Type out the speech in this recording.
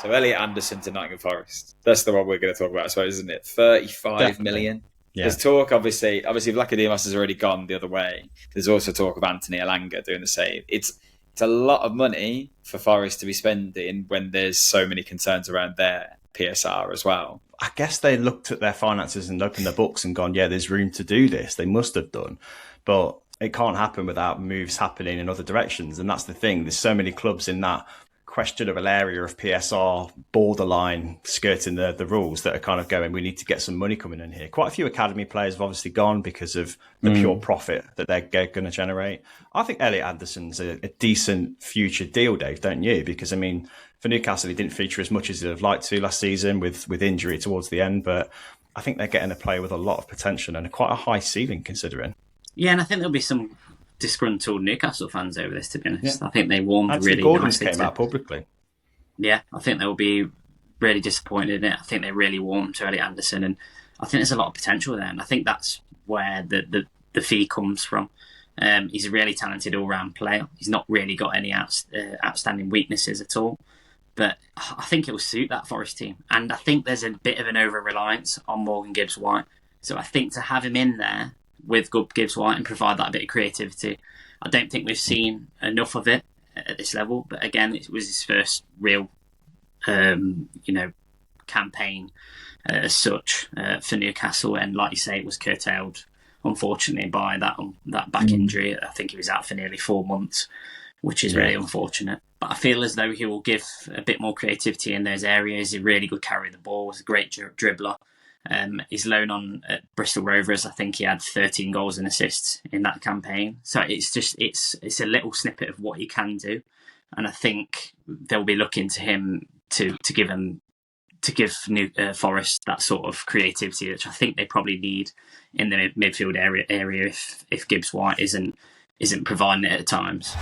So Elliot Anderson to Nottingham Forest. That's the one we're going to talk about, I suppose, isn't it? 35 Definitely. million. Yeah. There's talk, obviously, if Vlachodimos has already gone the other way, there's also talk of Anthony Elanga doing the same. It's a lot of money for Forest to be spending when there's so many concerns around their PSR as well. I guess they looked at their finances and opened their books and gone, yeah, there's room to do this. They must have done. But it can't happen without moves happening in other directions. And that's the thing. There's so many clubs in that questionable area of PSR, borderline skirting the rules, that are kind of going, we need to get some money coming in here. Quite a few academy players have obviously gone because of the pure profit that they're going to generate. I think Elliot Anderson's a decent future deal, Dave, don't you? Because, I mean, for Newcastle, he didn't feature as much as he'd have liked to last season with injury towards the end. But I think they're getting a player with a lot of potential and quite a high ceiling considering. Yeah, and I think there'll be some disgruntled Newcastle fans over this, to be honest. Yeah. I think they warmed really Gordon's nicely. Came out publicly. Yeah, I think they'll be really disappointed in it. I think they really warmed to Elliot Anderson, and I think there's a lot of potential there. And I think that's where the fee comes from. He's a really talented all-round player. He's not really got any outstanding weaknesses at all. But I think it will suit that Forest team. And I think there's a bit of an over-reliance on Morgan Gibbs-White. So I think to have him in there with Gibbs-White and provide that bit of creativity, I don't think we've seen enough of it at this level. But again, it was his first real, campaign as such for Newcastle. And like you say, it was curtailed, unfortunately, by that back injury. I think he was out for nearly 4 months, which is really unfortunate. But I feel as though he will give a bit more creativity in those areas. He's really good carry the ball. He's a great dribbler. His loan on at Bristol Rovers, I think he had 13 goals and assists in that campaign. So it's a little snippet of what he can do, and I think they'll be looking to him to give Forest that sort of creativity, which I think they probably need in the midfield area if Gibbs-White isn't providing it at times.